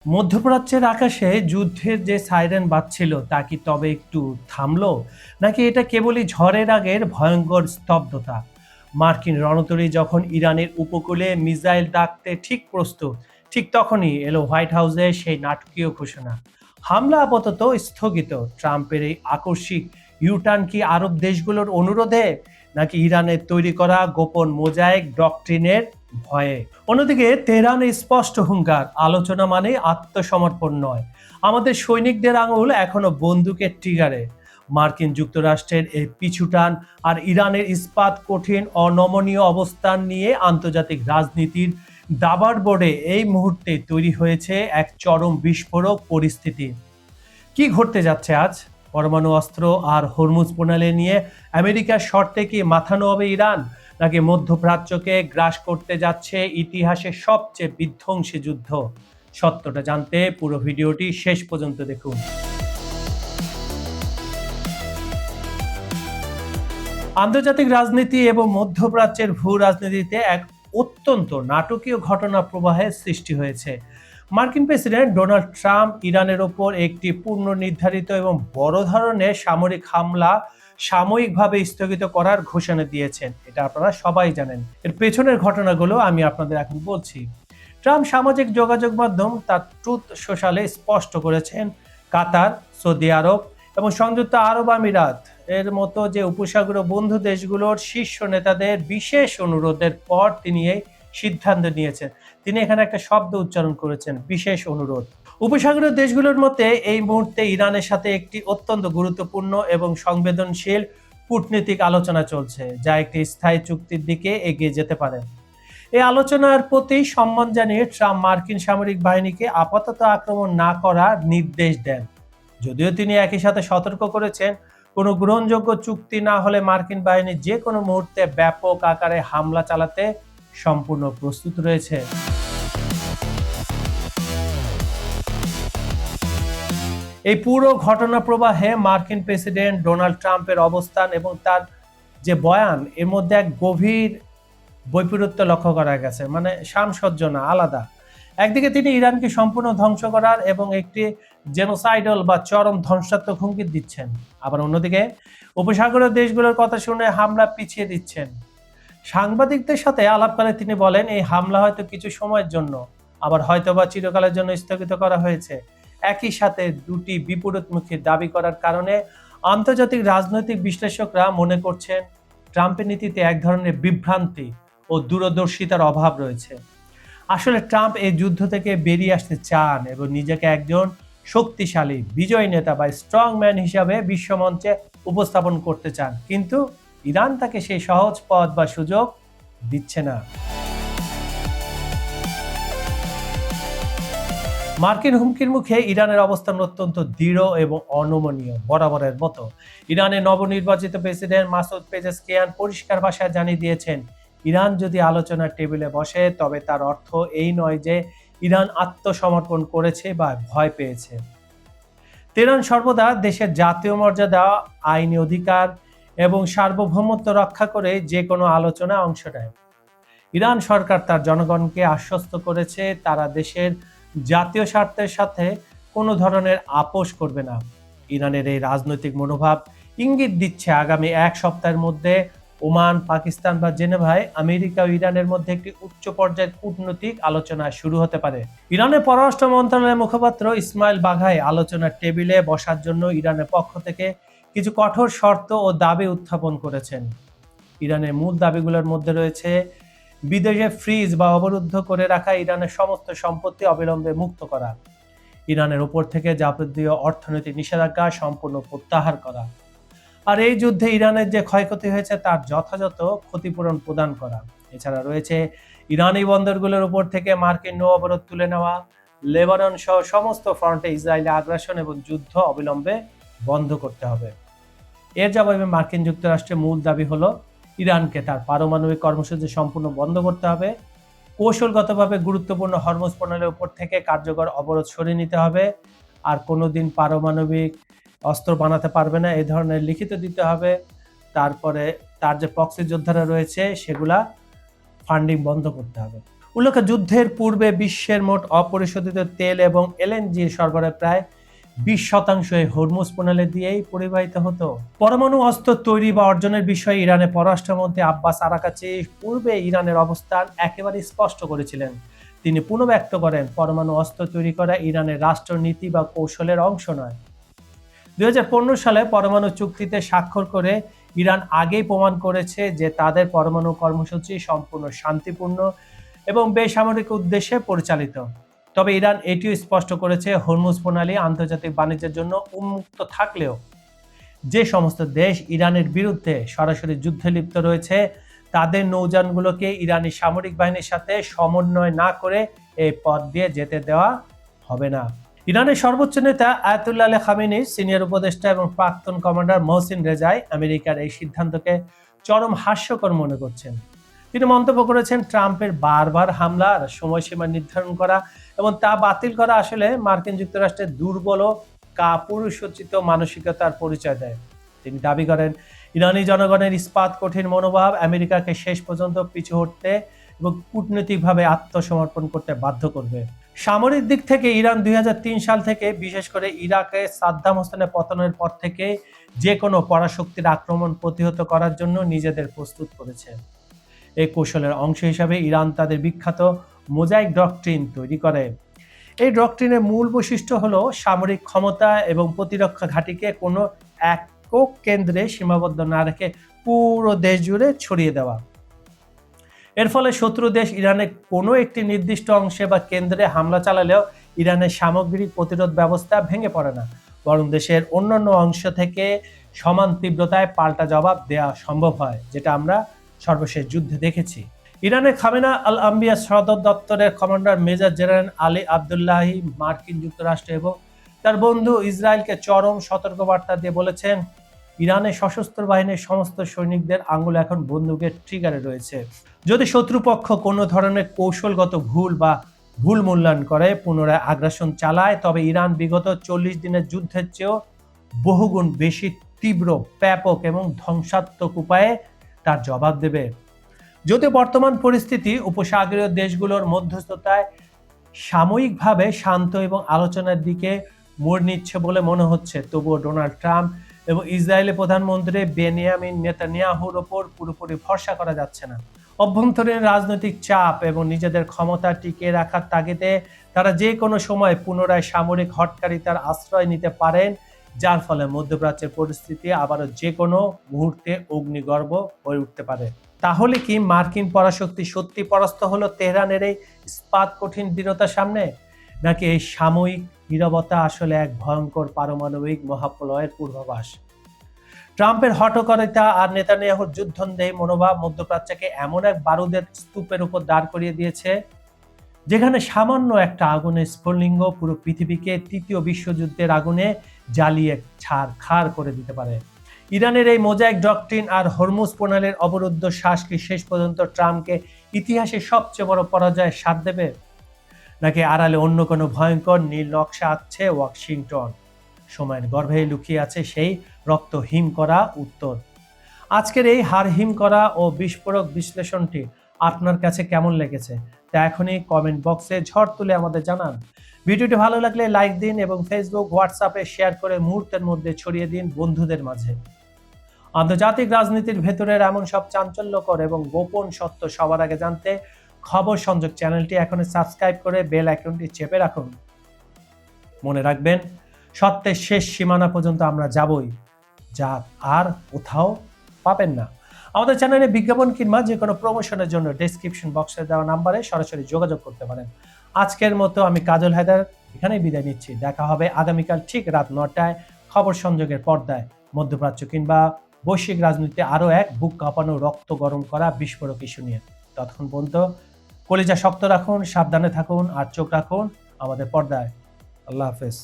মধ্যপ্রাচ্যের আকাশে যুদ্ধের যে সাইরেন বাজছিল তা কি তবে একটু থামলো, নাকি এটা কেবলই ঝড়ের আগের ভয়ঙ্কর স্তব্ধতা? মার্কিন রণতরী যখন ইরানের উপকূলে মিসাইল দাগতে ঠিক প্রস্তুত, ঠিক তখনই এলো হোয়াইট হাউসে সেই নাটকীয় ঘোষণা, হামলা আপাতত স্থগিত। ট্রাম্পের এই আকস্মিক ইউটার্ন কি আরব দেশগুলোর অনুরোধে, নাকি ইরানের তৈরি করা গোপন মোজাইক ডক্ট্রিনের ভয়ে? অন্যদিকে তেহরানের স্পষ্ট হুঙ্কার, আলোচনা মানে আত্মসমর্পণ নয়, আমাদের সৈনিকদের আঙুল এখনো বন্দুকের ট্রিগারে। মার্কিন যুক্তরাষ্ট্রের এই পিছুটান আর ইরানের ইস্পাত কঠিন অনমনীয় অবস্থান নিয়ে আন্তর্জাতিক রাজনীতির দাবার বোর্ডে এই মুহূর্তে তৈরি হয়েছে এক চরম বিস্ফোরক পরিস্থিতি। কি ঘটতে যাচ্ছে আজ? পরমাণু অস্ত্র আর হরমুজ প্রণালী নিয়ে আমেরিকার শর্তে কি মাথা নোয়াবে ইরান, নাকি মধ্যপ্রাচ্যকে গ্রাস করতে যাচ্ছে ইতিহাসের সবচেয়ে বিধ্বংসী যুদ্ধ? সত্যটা জানতে পুরো ভিডিওটি শেষ পর্যন্ত দেখুন। আন্তর্জাতিক রাজনীতি এবং মধ্যপ্রাচ্যের ভূ রাজনীতিতে এক অত্যন্ত নাটকীয় ঘটনা প্রবাহের সৃষ্টি হয়েছে। মার্কিন প্রেসিডেন্ট ডোনাল্ড ট্রাম্প ইরানের ওপর একটি পূর্ণ নির্ধারিত এবং বড় ধরনের সামরিক হামলা সাময়িকভাবে স্থগিত করার ঘোষণা দিয়েছেন। এটা আপনারা সবাই জানেন। এর পেছনের ঘটনাগুলো আমি আপনাদের এখন বলছি। ট্রাম্প সামাজিক যোগাযোগ মাধ্যম তার ট্রুথ সোশ্যালে স্পষ্ট করেছেন, কাতার, সৌদি আরব এবং সংযুক্ত আরব আমিরাত এর মতো যে উপসাগরীয় বন্ধু দেশগুলোর শীর্ষ নেতাদের বিশেষ অনুরোধের পর তিনি এই সিদ্ধান্ত নিয়েছেন। তিনি এখানে একটা শব্দ উচ্চারণ করেছেন, বিশেষ অনুরোধ। উপসাগরীয় দেশগুলোর মতে এই মুহূর্তে ইরানের সাথে একটি অত্যন্ত গুরুত্বপূর্ণ এবং সংবেদনশীল কূটনীতিক আলোচনা চলছে, যা একটি স্থায়ী চুক্তির দিকে এগিয়ে যেতে পারে। এই আলোচনার প্রতি সম্মান জানিয়ে ট্রাম্প মার্কিন সামরিক বাহিনীকে আপাতত আক্রমণ না করার নির্দেশ দেন। যদিও তিনি একই সাথে সতর্ক করেছেন, কোনো গ্রহণযোগ্য চুক্তি না হলে মার্কিন বাহিনী যে কোনো মুহূর্তে ব্যাপক আকারে হামলা চালাতে সম্পূর্ণ প্রস্তুত রয়েছে। এই পুরো ঘটনা প্রবাহে মার্কিন প্রেসিডেন্ট ডোনাল্ড ট্রাম্পের অবস্থান এবং তার যে বয়ান, এর মধ্যে এক গভীর বৈপরীত্য লক্ষ্য করা গেছে। মানে সামঞ্জস্য না, আলাদা। একদিকে তিনি ইরানকে সম্পূর্ণ ধ্বংস করার এবং একটি জেনোসাইডাল বা চরম ধ্বংসাত্মক হুমকি দিচ্ছেন, আবার অন্যদিকে উপসাগরীয় দেশগুলোর কথা শুনে হামলা পিছিয়ে দিচ্ছেন। সাংবাদিকদের সাথে আলাপকালে তিনি বলেন, এই হামলা হয়তো কিছু সময়ের জন্য, আবার হয়তোবা চিরকালের জন্য স্থগিত করা হয়েছে। একই সাথে দুটি বিপরীতমুখী দাবি করার কারণে আন্তর্জাতিক রাজনৈতিক বিশ্লেষকরা মনে করছেন ট্রাম্পের নীতিতে এক ধরনের বিভ্রান্তি ও দূরদর্শিতার অভাব রয়েছে। আসলে ট্রাম্প এই যুদ্ধ থেকে বেরিয়ে আসতে চান এবং নিজেকে একজন শক্তিশালী বিজয়ী নেতা বা স্ট্রং ম্যান হিসাবে বিশ্বমঞ্চে উপস্থাপন করতে চান, কিন্তু ইরান তাকে সেই সহজ পথ বা সুযোগ দিচ্ছে না। মার্কিন হুমকির মুখে ইরানের অবস্থান অত্যন্ত দৃঢ় এবং অনমনীয়, বরাবরের মতো। ইরানের নবনির্বাচিত প্রেসিডেন্ট মাসুদ পেজেশকিয়ান পরিষ্কার ভাষায় জানিয়ে দিয়েছেন, ইরান যদি আলোচনার টেবিলে বসে তবে তার অর্থ এই নয় যে ইরান আত্মসমর্পণ করেছে বা ভয় পেয়েছে। তেহরান সর্বদা দেশের জাতীয় মর্যাদা, আইনি অধিকার এবং সার্বভৌমত্ব রক্ষা করে যে কোনো আলোচনায় অংশ নেয়। ইরান সরকার তার জনগণকে আশ্বস্ত করেছে তারা দেশের জাতীয় স্বার্থের সাথে কোনো ধরনের আপোষ করবে না। ইরানের এই রাজনৈতিক মনোভাব ইঙ্গিত দিচ্ছে আগামী এক সপ্তাহের মধ্যে ওমান, পাকিস্তান বা জেনেভায় আমেরিকা ও ইরানের মধ্যে একটি উচ্চ পর্যায়ের কূটনৈতিক আলোচনা শুরু হতে পারে। ইরানের পররাষ্ট্র মন্ত্রণালয়ের মুখপাত্র ইসমাইল বাঘাই আলোচনার টেবিলে বসার জন্য ইরানের পক্ষ থেকে কিছু কঠোর শর্ত ও দাবি উত্থাপন করেছেন। ইরানের মূল দাবিগুলোর মধ্যে রয়েছে বিদেশে ফ্রিজ বা অবরুদ্ধ করে রাখা ইরানের সমস্ত সম্পত্তি অবিলম্বে মুক্ত করা, ইরানের উপর থেকে যাবতীয় অর্থনৈতিক নিষেধাজ্ঞা সম্পূর্ণ প্রত্যাহার করা, আর এই যুদ্ধে ইরানের যে ক্ষয়ক্ষতি হয়েছে তার যথাযথ ক্ষতিপূরণ প্রদান করা। এছাড়া রয়েছে ইরানি বন্দরগুলোর উপর থেকে মার্কিন নৌ অবরোধ তুলে নেওয়া, লেবানন সহ সমস্ত ফ্রন্টে ইসরায়েলি আগ্রাসন এবং যুদ্ধ অবিলম্বে বন্ধ করতে হবে। এর জবাবে মার্কিন যুক্তরাষ্ট্রের মূল দাবি হলো ইরানকে তার পারমাণবিক কর্মসূচি সম্পূর্ণ বন্ধ করতে হবে, কৌশলগতভাবে গুরুত্বপূর্ণ হরমুজ প্রণালীর উপর থেকে কার্যকর অবরোধ সরিয়ে নিতে হবে, আর কোনোদিন পারমাণবিক অস্ত্র বানাতে পারবে না এই ধরনের লিখিত দিতে হবে। তারপরে তার যে প্রক্সি যোদ্ধারা রয়েছে সেগুলা ফান্ডিং বন্ধ করতে হবে। উল্লেখ্য, যুদ্ধের পূর্বে বিশ্বের মোট অপরিশোধিত তেল এবং এলএনজি সরবরাহ প্রায় 20% এই হরমুজ প্রণালী দিয়েই পরিবাহিত হতো। পরমাণু অস্ত্র তৈরি বা অর্জনের বিষয়ে ইরানের পররাষ্ট্রমন্ত্রী আব্বাস আরাকাচি পূর্বে ইরানের অবস্থান একেবারে স্পষ্ট করেছিলেন। তিনি পুনর্ব্যক্ত করেন, পরমাণু অস্ত্র তৈরি করা ইরানের রাষ্ট্রনীতি বা কৌশলের অংশ নয়। 2015 সালে পরমাণু চুক্তিতে স্বাক্ষর করে ইরান আগেই প্রমাণ করেছে যে তাদের পরমাণু কর্মসূচি সম্পূর্ণ শান্তিপূর্ণ এবং বেসামরিক উদ্দেশ্যে পরিচালিত। তবে ইরান এটিও স্পষ্ট করেছে, হরমুজ প্রণালী আন্তর্জাতিক বাণিজ্যের জন্য উন্মুক্ত থাকলেও যে সমস্ত দেশ ইরানের বিরুদ্ধে সরাসরি যুদ্ধে লিপ্ত রয়েছে তাদের নৌযানগুলোকে ইরানি সামরিক বাহিনীর সাথে সমন্বয় না করে এই পথ দিয়ে যেতে দেওয়া হবে না। ইরানের সর্বোচ্চ নেতা আয়াতুল্লাহ আলী খামেনি, সিনিয়র উপদেষ্টা এবং প্রাক্তন কমান্ডার মহসিন রেজাই আমেরিকার এই সিদ্ধান্তকে চরম হাস্যকর মনে করছেন। তিনি মন্তব্য করেছেন, ট্রাম্পের বারবার হামলার সময়সীমা নির্ধারণ করা এবং তা বাতিল করা আসলে মার্কিন যুক্তরাষ্ট্রের দুর্বল ও কাপুরুষোচিত মানসিকতার পরিচয় দেয়। তিনি দাবি করেন, ইরানি জনগণের ইস্পাত কঠিন মনোভাব আমেরিকাকে শেষ পর্যন্ত পিছু হটতে এবং কূটনৈতিকভাবে আত্মসমর্পণ করতে বাধ্য করবে। সামরিক দিক থেকে ইরান 2003 সাল থেকে, বিশেষ করে ইরাকে সাদ্দাম হোসেনের পতনের পর থেকে, যে কোনো পরাশক্তির আক্রমণ প্রতিহত করার জন্য নিজেদের প্রস্তুত করেছে। এই কৌশলের অংশ হিসাবে ইরান তাদের বিখ্যাত মোজাইক ডক্ট্রিন তৈরি করে। এই ডক্ট্রিনের মূল বৈশিষ্ট্য হলো সামরিক ক্ষমতা এবং প্রতিরক্ষা ঘাঁটিকে কোনো একক কেন্দ্রে সীমাবদ্ধ না রেখে পুরো দেশ জুড়ে ছড়িয়ে দেওয়া। এর ফলে শত্রু দেশ ইরানের কোনো একটি নির্দিষ্ট অংশে বা কেন্দ্রে হামলা চালালেও ইরানের সামগ্রিক প্রতিরোধ ব্যবস্থা ভেঙে পড়ে না, বরং দেশের অন্যান্য অংশ থেকে সমান তীব্রতায় পাল্টা জবাব দেওয়া সম্ভব হয়, যেটা আমরা সর্বশেষ যুদ্ধে দেখেছি। ইরানের খামেনা আল আম্বিয়া সদর দপ্তরের commander major general Ali Abdullahi মার্কিন যুক্তরাষ্ট্র এবং তার বন্ধু ইসরায়েলকে চরম সতর্কবার্তা দিয়ে বলেছেন, ইরানের সশস্ত্র বাহিনীর সমস্ত সৈনিকদের আঙুল এখন বন্দুকের ট্রিগারে রয়েছে। যদি শত্রুপক্ষ কোনো ধরনের কৌশলগত ভুল বা ভুল মূল্যায়ন করে পুনরায় আগ্রাসন চালায়, তবে ইরান বিগত 40 দিনের যুদ্ধের চেয়েও বহুগুণ বেশি তীব্র, ব্যাপক এবং ধ্বংসাত্মক উপায়ে তার জবাব দেবে। যদিও বর্তমান পরিস্থিতি উপসাগরীয় দেশগুলোর মধ্যস্থতায় সাময়িকভাবে শান্ত এবং আলোচনার দিকে মোড় নিচ্ছে বলে মনে হচ্ছে, তবুও ডোনাল্ড ট্রাম্প এবং ইসরায়েলের প্রধানমন্ত্রী বেনিয়ামিন নেতানিয়াহুর ওপর পুরোপুরি ভরসা করা যাচ্ছে না। অভ্যন্তরীণ রাজনৈতিক চাপ এবং নিজেদের ক্ষমতা টিকিয়ে রাখার তাগিদে তারা যে কোনো সময় পুনরায় সামরিক হটকারিতার আশ্রয় নিতে পারেন, যার ফলে মধ্যপ্রাচ্যের পরিস্থিতি আবারও যে কোনো মুহূর্তে অগ্নিগর্ভ হয়ে উঠতে পারে। তাহলে কি মার্কিন পরাশক্তি সত্যি পরাস্ত হলো তেহরানের এই ইস্পাত কঠিন দৃঢ়তার সামনে, নাকি এই সাময়িক নীরবতা আসলে এক ভয়ঙ্কর পারমাণবিক মহাপ্রলয়ের পূর্বাভাস? ট্রাম্পের হঠকারিতা আর নেতানিয়াহুর যুদ্ধন্দেহী মনোভাব মধ্যপ্রাচ্যকে এমন এক বারুদের স্তূপের উপর দাঁড় করিয়ে দিয়েছে, যেখানে সামান্য একটা আগুনের স্ফুলিঙ্গ পুরো পৃথিবীকে তৃতীয় বিশ্বযুদ্ধের আগুনে জ্বালিয়ে ছারখার করে দিতে পারে। ইরানের এই মোজাইক ডক্ট্রিন আর হরমুজ প্রণালীর অবরুদ্ধ শ্বাস কি শেষ পর্যন্ত ট্রাম্পকে ইতিহাসে সবচেয়ে বড় পরাজয়ের স্বাদ দেবে, নাকি আড়ালে অন্য কোনো ভয়ঙ্কর নীল নকশা আছে ওয়াশিংটন? সময়ের গর্ভে লুকিয়ে আছে সেই রক্ত হিম করা উত্তর। আজকের এই হাড় হিম করা ও বিস্ফোরক বিশ্লেষণটি আপনার কাছে কেমন লেগেছে তা এখনই কমেন্ট বক্সে ঝড় তুলে আমাদের জানান। ভিডিওটি ভালো লাগলে লাইক দিন এবং ফেসবুক, হোয়াটসঅ্যাপে শেয়ার করে মুহূর্তের মধ্যে ছড়িয়ে দিন বন্ধুদের মাঝে। আন্তর্জাতিক রাজনীতির ভেতরের এমন সব চাঞ্চল্যকর এবং গোপন সত্য সবার আগে জানতে খবর সংযোগ চ্যানেলটি এখনই সাবস্ক্রাইব করে বেল আইকনটি চেপে রাখুন। মনে রাখবেন, সত্যের শেষ সীমানা পর্যন্ত আমরা যাবই, যা আর কোথাও পাবেন না। আমাদের চ্যানেলে বিজ্ঞাপন কিংবা যে কোনো প্রমোশনের জন্য ডেসক্রিপশন বক্সে দেওয়া নাম্বারে সরাসরি যোগাযোগ করতে পারেন। আজকের মতো আমি কাজল হায়দার এখানেই বিদায় নিচ্ছি। দেখা হবে আগামীকাল ঠিক রাত 9টায় খবর সংযোগের পর্দায়। মধ্যপ্রাচ্য কিংবা বৈশ্বিক রাজনীতিতে আরও এক বুক কাঁপানো, রক্ত গরম করা বিস্ফোরক ইস্যু নিয়ে। ততক্ষণ পর্যন্ত কলিজা শক্ত রাখুন, সাবধানে থাকুন আর চোখ রাখুন আমাদের পর্দায়। আল্লাহ হাফেজ।